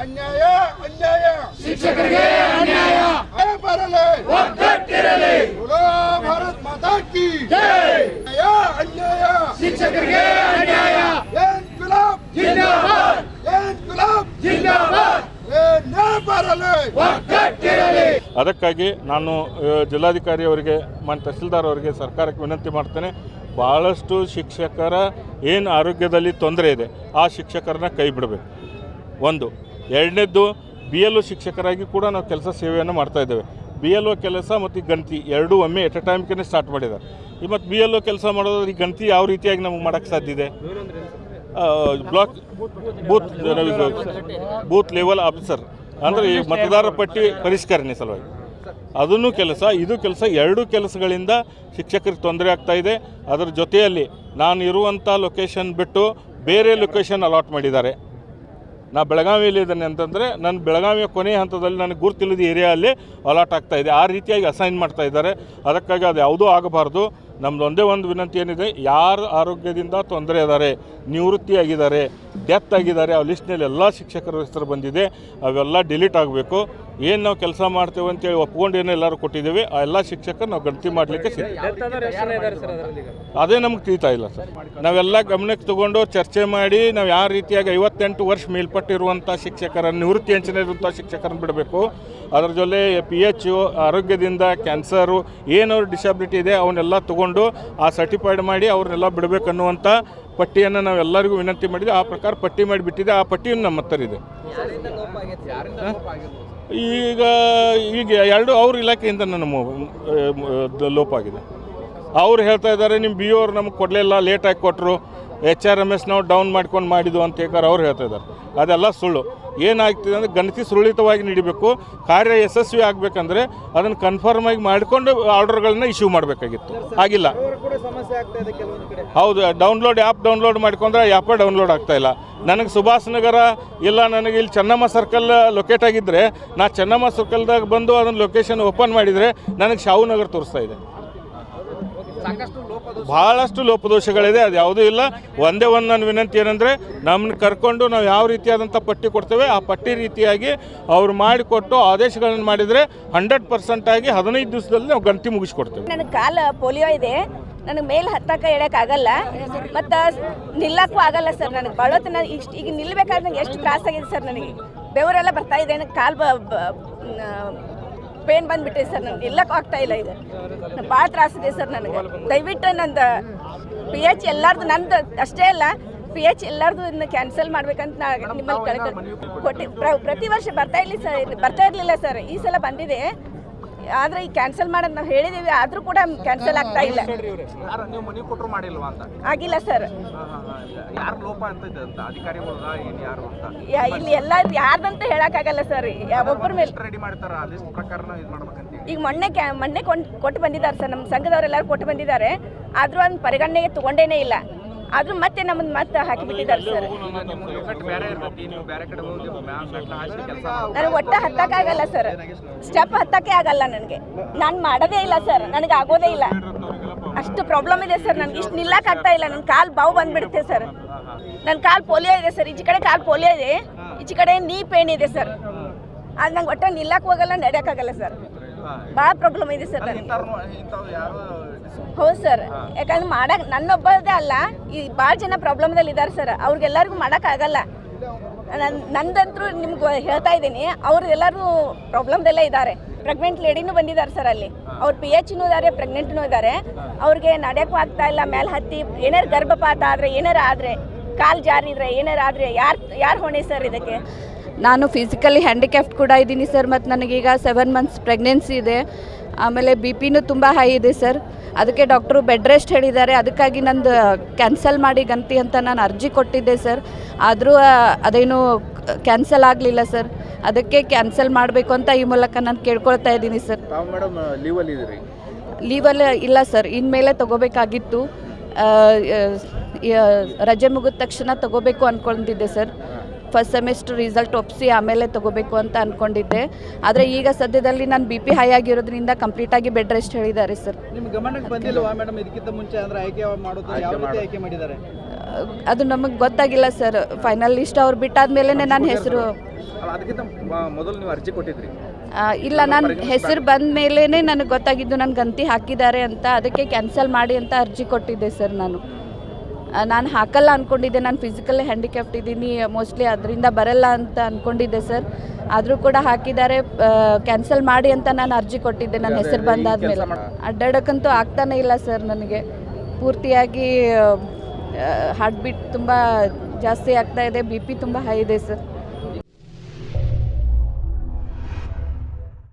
ಅನ್ಯಾಯ ಅನ್ಯಾಯ ಶಿಕ್ಷಕರಿಗೆ ಅನ್ಯಾಯ ಬರಲಿ ಒಗ್ಗಟ್ಟಿರಲಿ बोलो भारत माता की ಜೈ ಅನ್ಯಾಯ ಶಿಕ್ಷಕರಿಗೆ ಅನ್ಯಾಯ ಇನ್ಕ್ಲಾಬ್ ಜಿಂದಾಬಾದ್ ಇನ್ಕ್ಲಾಬ್ ಜಿಂದಾಬಾದ್ ಬರಲಿ ಒಗ್ಗಟ್ಟಿರಲಿ. ಅದಕ್ಕಾಗಿ ನಾನು ಜಿಲ್ಲಾಧಿಕಾರಿ ಅವರಿಗೆ ಮತ್ತು ತಹಸೀಲ್ದಾರ್ ಅವರಿಗೆ ಸರ್ಕಾರಕ್ಕೆ ವಿನಂತಿ ಮಾಡ್ತೇನೆ. ಭಾಳಷ್ಟು ಶಿಕ್ಷಕರ ಏನು ಆರೋಗ್ಯದಲ್ಲಿ ತೊಂದರೆ ಇದೆ ಆ ಶಿಕ್ಷಕರನ್ನ ಕೈ ಬಿಡಬೇಕು. ಒಂದು. ಎರಡನೇದ್ದು BLO ಶಿಕ್ಷಕರಾಗಿ ಕೂಡ ನಾವು ಕೆಲಸ ಸೇವೆಯನ್ನು ಮಾಡ್ತಾಯಿದ್ದೇವೆ. BLO ಕೆಲಸ ಮತ್ತು ಗಣತಿ ಎರಡೂ ಒಮ್ಮೆ ಎಟ್ ಎ ಟೈಮ್ಗೆ ಸ್ಟಾರ್ಟ್ ಮಾಡಿದ್ದಾರೆ. ಈ ಮತ್ತು BLO ಕೆಲಸ ಮಾಡೋದು ಈ ಗಣತಿ ಯಾವ ರೀತಿಯಾಗಿ ನಮಗೆ ಮಾಡೋಕ್ಕೆ ಸಾಧ್ಯ ಇದೆ? ಬ್ಲಾಕ್ ಬೂತ್ ಲೆವೆಲ್ ಆಫೀಸರ್ ಅಂದರೆ ಈ ಮತದಾರರ ಪಟ್ಟಿ ಪರಿಷ್ಕರಣೆ ಸಲುವಾಗಿ ಅದನ್ನು ಕೆಲಸ, ಇದು ಕೆಲಸ, ಎರಡೂ ಕೆಲಸಗಳಿಂದ ಶಿಕ್ಷಕರಿಗೆ ತೊಂದರೆ ಆಗ್ತಾಯಿದೆ. ಅದರ ಜೊತೆಯಲ್ಲಿ ನಾನು ಇರುವಂಥ ಲೊಕೇಶನ್ ಬಿಟ್ಟು ಬೇರೆ ಲೊಕೇಶನ್ ಅಲಾಟ್ ಮಾಡಿದ್ದಾರೆ. ನಾ ಬೆಳಗಾವಿಯಲ್ಲಿ ಇದ್ದೇನೆ ಅಂತಂದರೆ ನನ್ನ ಬೆಳಗಾವಿಯ ಕೊನೆಯ ಹಂತದಲ್ಲಿ ನನಗೆ ಗುರುತಿಲ್ಲದ ಏರಿಯಾದಲ್ಲಿ ಅಲಾಟ್ ಆಗ್ತಾಯಿದೆ. ಆ ರೀತಿಯಾಗಿ ಅಸೈನ್ ಮಾಡ್ತಾಯಿದ್ದಾರೆ. ಅದಕ್ಕಾಗಿ ಅದು ಯಾವುದೂ ಆಗಬಾರ್ದು. ನಮ್ಮದು ಒಂದೇ ಒಂದು ವಿನಂತಿ ಏನಿದೆ, ಯಾರು ಆರೋಗ್ಯದಿಂದ ತೊಂದರೆ ಇದ್ದಾರೆ, ನಿವೃತ್ತಿಯಾಗಿದ್ದಾರೆ, ಡೆತ್ ಆಗಿದ್ದಾರೆ, ಆ ಲಿಸ್ಟ್ನಲ್ಲಿ ಎಲ್ಲ ಶಿಕ್ಷಕರ ಹೆಸರು ಬಂದಿದೆ. ಅವೆಲ್ಲ ಡಿಲೀಟ್ ಆಗಬೇಕು. ಏನು ನಾವು ಕೆಲಸ ಮಾಡ್ತೇವೆ ಅಂತೇಳಿ ಒಪ್ಕೊಂಡು ಏನೋ ಎಲ್ಲರೂ ಕೊಟ್ಟಿದ್ದೇವೆ, ಆ ಎಲ್ಲ ಶಿಕ್ಷಕರು ನಾವು ಗಣತಿ ಮಾಡಲಿಕ್ಕೆ ಅದೇ ನಮ್ಗೆ ತಿಳಿತಾ ಇಲ್ಲ ಸರ್. ನಾವೆಲ್ಲ ಗಮನಕ್ಕೆ ತಗೊಂಡು ಚರ್ಚೆ ಮಾಡಿ ನಾವು ಯಾವ ರೀತಿಯಾಗಿ 58 ವರ್ಷ ಮೇಲ್ಪಟ್ಟಿರುವಂಥ ಶಿಕ್ಷಕರನ್ನು, ನಿವೃತ್ತಿ ಅಂಚನೆ ಇರುವಂಥ ಶಿಕ್ಷಕರನ್ನು ಬಿಡಬೇಕು. ಅದರ ಜೊತೆ PH ಆರೋಗ್ಯದಿಂದ ಕ್ಯಾನ್ಸರು ಏನೋ ಡಿಸಬಿಲಿಟಿ ಇದೆ ಅವನ್ನೆಲ್ಲ ತೊಗೊಂಡು ಆ ಸರ್ಟಿಫೈಡ್ ಮಾಡಿ ಅವ್ರನ್ನೆಲ್ಲ ಬಿಡಬೇಕನ್ನುವಂಥ ಪಟ್ಟಿಯನ್ನು ನಾವೆಲ್ಲರಿಗೂ ವಿನಂತಿ ಮಾಡಿದೆ. ಆ ಪ್ರಕಾರ ಪಟ್ಟಿ ಮಾಡಿಬಿಟ್ಟಿದೆ. ಆ ಪಟ್ಟಿಯನ್ನು ನಮ್ಮ ಹತ್ತಿರ ಇದೆ. ಈಗ ಎರಡು ಅವ್ರ ಇಲಾಖೆಯಿಂದ ನಮ್ಮ ಲೋಪ ಆಗಿದೆ. ಅವ್ರು ಹೇಳ್ತಾ ಇದ್ದಾರೆ ನಿಮ್ಮ BO ಅವ್ರು ನಮಗೆ ಕೊಡಲಿಲ್ಲ, ಲೇಟಾಗಿ ಕೊಟ್ಟರು, HRMS ನಾವು ಡೌನ್ ಮಾಡ್ಕೊಂಡು ಮಾಡಿದ್ದು ಅಂತ ಹೇಳಿ ಅವ್ರು ಹೇಳ್ತಾ ಇದ್ದಾರೆ. ಅದೆಲ್ಲ ಸುಳ್ಳು. ಏನಾಗ್ತಿದೆ ಅಂದರೆ ಗಣತಿ ಸುರಳಿತವಾಗಿ ನೀಡಬೇಕು. ಕಾರ್ಯ ಯಶಸ್ವಿ ಆಗಬೇಕಂದ್ರೆ ಅದನ್ನು ಕನ್ಫರ್ಮ್ ಆಗಿ ಮಾಡಿಕೊಂಡು ಆರ್ಡರ್ಗಳನ್ನ ಇಶ್ಯೂ ಮಾಡಬೇಕಾಗಿತ್ತು. ಆಗಿಲ್ಲ. ಹೌದು, ಆ್ಯಪ್ ಡೌನ್ಲೋಡ್ ಮಾಡ್ಕೊಂಡ್ರೆ ಆ್ಯಪೇ ಡೌನ್ಲೋಡ್ ಆಗ್ತಾಯಿಲ್ಲ. ನನಗೆ ಸುಭಾಷ್ ನಗರ ಇಲ್ಲ, ನನಗೆ ಇಲ್ಲಿ ಚೆನ್ನಮ್ಮ ಸರ್ಕಲ್ ಲೊಕೇಟ್ ಆಗಿದ್ದರೆ ನಾ ಚೆನ್ನಮ್ಮ ಸರ್ಕಲ್ದಾಗ ಬಂದು ಅದನ್ನು ಲೊಕೇಶನ್ ಓಪನ್ ಮಾಡಿದರೆ ನನಗೆ ಶಾಹು ನಗರ ತೋರಿಸ್ತಾ ಇದೆ. ಭಾಳಷ್ಟು ಲೋಪದೋಷಗಳಿದೆ. ಅದು ಯಾವುದೂ ಇಲ್ಲ. ಒಂದೇ ಒಂದು ನನ್ನ ವಿನಂತಿ ಏನಂದರೆ, ನಮ್ಮನ್ನು ಕರ್ಕೊಂಡು ನಾವು ಯಾವ ರೀತಿಯಾದಂಥ ಪಟ್ಟಿ ಕೊಡ್ತೇವೆ ಆ ಪಟ್ಟಿ ರೀತಿಯಾಗಿ ಅವ್ರು ಮಾಡಿಕೊಟ್ಟು ಆದೇಶಗಳನ್ನು ಮಾಡಿದರೆ 100% ಆಗಿ 15 ದಿವಸದಲ್ಲಿ ನಾವು ಗಣತಿ ಮುಗಿಸ್ಕೊಡ್ತೇವೆ. ನನಗೆ ಕಾಲು ಪೋಲಿಯೋ ಇದೆ. ನನಗೆ ಮೇಲೆ ಹತ್ತಕ್ಕೆ ಹೇಳೋಕ್ಕಾಗಲ್ಲ ಮತ್ತು ನಿಲ್ಲಕ್ಕೂ ಆಗಲ್ಲ ಸರ್. ನನಗೆ ಬಳೋತನ ಈಗ ನಿಲ್ಲಬೇಕಾದ್ರೆ ನನಗೆ ಎಷ್ಟು ತ್ರಾಸಾಗಿದೆ ಸರ್. ನನಗೆ ಬೆವರೆಲ್ಲ ಬರ್ತಾ ಇದೆ. ನನಗೆ ಪೇನ್ ಬಂದುಬಿಟ್ಟಿದೆ ಸರ್. ನನಗೆ ನಿಲ್ಲಕ್ಕೂ ಆಗ್ತಾ ಇಲ್ಲ. ಈಗ ಭಾಳ ತ್ರಾಸಿದೆ ಸರ್ ನನಗೆ. ದಯವಿಟ್ಟು ನಂದು PH ಎಲ್ಲರದು, ನಂದು ಅಷ್ಟೇ ಅಲ್ಲ PH ಎಲ್ಲರದು ಇನ್ನು ಕ್ಯಾನ್ಸಲ್ ಮಾಡ್ಬೇಕಂತ ನಾನು ನಿಮ್ಮಲ್ಲಿ ಪ್ರತಿ ವರ್ಷ ಬರ್ತಾ ಇರಲಿಲ್ಲ ಸರ್. ಈ ಸಲ ಬಂದಿದೆ. ಆದರೆ ಈ ಕ್ಯಾನ್ಸಲ್ ಮಾಡೋದು ನಾವು ಹೇಳಿದ್ದೀವಿ, ಆದರೂ ಕೂಡ ಕ್ಯಾನ್ಸಲ್ ಆಗ್ತಾ ಇಲ್ಲ. ಆಗಿಲ್ಲ ಸರ್. ಇಲ್ಲಿ ಎಲ್ಲ ಯಾರ್ದಂತ ಹೇಳಕ್ಕಾಗಲ್ಲ ಸರ್. ಒಬ್ಬರ ಮೇಲೆ ಈಗ ಮೊನ್ನೆ ಕೊಟ್ಟು ಬಂದಿದ್ದಾರೆ ಸರ್. ನಮ್ಮ ಸಂಘದವರೆಲ್ಲರೂ ಕೊಟ್ಟು ಬಂದಿದ್ದಾರೆ. ಆದರೂ ಒಂದು ಪರಿಗಣನೆಗೆ ತಗೊಂಡೇನೇ ಇಲ್ಲ. ಆದ್ರೂ ಮತ್ತೆ ನಮ್ಮನ್ನು ಮತ್ತೆ ಹಾಕಿಬಿಟ್ಟಿದ್ದಾರೆ ಸರ್. ನನಗೆ ಒಟ್ಟು ಹತ್ತಕ್ಕಾಗಲ್ಲ ಸರ್. ಸ್ಟೆಪ್ ಹತ್ತಕ್ಕೆ ಆಗಲ್ಲ ನನಗೆ. ನಾನು ಮಾಡೋದೇ ಇಲ್ಲ ಸರ್. ನನಗೆ ಆಗೋದೇ ಇಲ್ಲ. ಅಷ್ಟು ಪ್ರಾಬ್ಲಮ್ ಇದೆ ಸರ್. ನನಗೆ ಇಷ್ಟು ನಿಲ್ಲಕ್ಕೆ ಆಗ್ತಾ ಇಲ್ಲ. ನನ್ನ ಕಾಲು ಬಾವು ಬಂದುಬಿಡುತ್ತೆ ಸರ್. ನನ್ನ ಕಾಲು ಪೋಲಿಯೋ ಇದೆ ಸರ್. ಈಚೆ ಕಡೆ ಕಾಲು ಪೋಲಿಯೋ ಇದೆ, ಈಚೆ ಕಡೆ ನೀ ಪೇನ್ ಇದೆ ಸರ್. ಅದು ನಂಗೆ ಒಟ್ಟು ನಿಲ್ಲಕ್ಕೆ ಹೋಗಲ್ಲ, ನಡೆಯೋಕ್ಕಾಗಲ್ಲ ಸರ್. ಭಾಳ ಪ್ರಾಬ್ಲಮ್ ಇದೆ ಸರ್ ನನಗೆ. ಹೌದು ಸರ್. ಯಾಕಂದ್ರೆ ಮಾಡಕ್ಕೆ ನನ್ನೊಬ್ಬದೇ ಅಲ್ಲ, ಈ ಭಾಳ ಜನ ಪ್ರಾಬ್ಲಮ್ದಲ್ಲಿ ಇದ್ದಾರೆ ಸರ್. ಅವ್ರಿಗೆಲ್ಲರಿಗೂ ಮಾಡೋಕ್ಕಾಗಲ್ಲ. ನಂದಂತರೂ ನಿಮ್ಗೆ ಹೇಳ್ತಾ ಇದ್ದೀನಿ, ಅವ್ರು ಎಲ್ಲರೂ ಪ್ರಾಬ್ಲಮ್ದಲ್ಲೇ ಇದ್ದಾರೆ. ಪ್ರೆಗ್ನೆಂಟ್ ಲೇಡಿನೂ ಬಂದಿದ್ದಾರೆ ಸರ್. ಅಲ್ಲಿ ಅವ್ರು PHನೂ ಇದ್ದಾರೆ, ಪ್ರೆಗ್ನೆಂಟ್ನೂ ಇದ್ದಾರೆ. ಅವ್ರಿಗೆ ನಡೆಯೋಕ್ಕೂ ಆಗ್ತಾ ಇಲ್ಲ. ಮೇಲೆ ಹತ್ತಿ ಏನಾರು ಗರ್ಭಪಾತ ಆದರೆ, ಏನಾರು ಆದರೆ, ಕಾಲು ಜಾರಿದ್ರೆ, ಏನಾರು ಆದರೆ ಯಾರು ಹೊಣೆ ಸರ್ ಇದಕ್ಕೆ? ನಾನು ಫಿಸಿಕಲಿ ಹ್ಯಾಂಡಿಕ್ಯಾಪ್ಟ್ ಕೂಡ ಇದ್ದೀನಿ ಸರ್. ಮತ್ತು ನನಗೀಗ 7 ಮಂತ್ಸ್ ಪ್ರೆಗ್ನೆನ್ಸಿ ಇದೆ. ಆಮೇಲೆ BPನೂ ತುಂಬ ಹೈ ಇದೆ ಸರ್. ಅದಕ್ಕೆ ಡಾಕ್ಟ್ರು ಬೆಡ್ ರೆಸ್ಟ್ ಹೇಳಿದ್ದಾರೆ. ಅದಕ್ಕಾಗಿ ನಂದು ಕ್ಯಾನ್ಸಲ್ ಮಾಡಿ ಗಂತಿ ಅಂತ ನಾನು ಅರ್ಜಿ ಕೊಟ್ಟಿದ್ದೆ ಸರ್. ಆದರೂ ಅದೇನು ಕ್ಯಾನ್ಸಲ್ ಆಗಲಿಲ್ಲ ಸರ್. ಅದಕ್ಕೆ ಕ್ಯಾನ್ಸಲ್ ಮಾಡಬೇಕು ಅಂತ ಈ ಮೂಲಕ ನಾನು ಕೇಳ್ಕೊಳ್ತಾ ಇದ್ದೀನಿ ಸರ್. ಲೀವಲ್ಲಿ ಇಲ್ಲ ಸರ್. ಇನ್ಮೇಲೆ ತೊಗೋಬೇಕಾಗಿತ್ತು. ರಜೆ ಮುಗಿದ ತಕ್ಷಣ ತೊಗೋಬೇಕು ಅಂದ್ಕೊಂಡಿದ್ದೆ ಸರ್. ಫಸ್ಟ್ ಸೆಮಿಸ್ಟರ್ ರಿಸಲ್ಟ್ ಒಪ್ಪಿಸಿ ಆಮೇಲೆ ತೊಗೋಬೇಕು ಅಂತ ಅಂದ್ಕೊಂಡಿದ್ದೆ. ಆದರೆ ಈಗ ಸದ್ಯದಲ್ಲಿ ನಾನು BP ಹೈ ಆಗಿರೋದ್ರಿಂದ ಕಂಪ್ಲೀಟಾಗಿ ಬೆಡ್ ರೆಸ್ಟ್ ಹೇಳಿದ್ದಾರೆ ಸರ್. ನಿಮ್ಮ ಗಮನಕ್ಕೆ ಬಂದಿಲ್ವಾ ಮೇಡಮ್ ಇದಕ್ಕಿಂತ ಮುಂಚೆ ಅಂದರೆ ಆಯ್ಕೆ ಮಾಡೋದು ಯಾವ ರೀತಿ ಆಯ್ಕೆ ಮಾಡಿದ್ದಾರೆ? ಅದು ನಮಗೆ ಗೊತ್ತಾಗಿಲ್ಲ ಸರ್. ಫೈನಲ್ ಲಿಸ್ಟ್ ಅವ್ರು ಬಿಟ್ಟಾದ್ಮೇಲೆ ನನ್ನ ಹೆಸರು ಅದಕ್ಕಿಂತ ಮೊದಲು ನೀವು ಅರ್ಜಿ ಕೊಟ್ಟಿದ್ರಿ? ಇಲ್ಲ, ನನ್ನ ಹೆಸರು ಬಂದ ಮೇಲೇ ನನಗೆ ಗೊತ್ತಾಗಿದ್ದು ನನ್ನ ಗಂತಿ ಹಾಕಿದ್ದಾರೆ ಅಂತ. ಅದಕ್ಕೆ ಕ್ಯಾನ್ಸಲ್ ಮಾಡಿ ಅಂತ ಅರ್ಜಿ ಕೊಟ್ಟಿದ್ದೆ ಸರ್. ನಾನು ಹಾಕಲ್ಲ ಅಂದ್ಕೊಂಡಿದ್ದೆ. ನಾನು ಫಿಸಿಕಲಿ ಹ್ಯಾಂಡಿಕ್ಯಾಪ್ಟ್ ಇದ್ದೀನಿ, ಮೋಸ್ಟ್ಲಿ ಅದರಿಂದ ಬರಲ್ಲ ಅಂತ ಅಂದ್ಕೊಂಡಿದ್ದೆ ಸರ್. ಆದರೂ ಕೂಡ ಹಾಕಿದ್ದಾರೆ. ಕ್ಯಾನ್ಸಲ್ ಮಾಡಿ ಅಂತ ನಾನು ಅರ್ಜಿ ಕೊಟ್ಟಿದ್ದೆ ನನ್ನ ಹೆಸರು ಬಂದಾದ್ಮೇಲೆ. ಅಡ್ಡಾಡೋಕ್ಕಂತೂ ಆಗ್ತಾನೇ ಇಲ್ಲ ಸರ್. ನನಗೆ ಪೂರ್ತಿಯಾಗಿ ಹಾರ್ಟ್ ಬೀಟ್ ತುಂಬ ಜಾಸ್ತಿ ಆಗ್ತಾ ಇದೆ, BP ತುಂಬ ಹೈ ಇದೆ ಸರ್.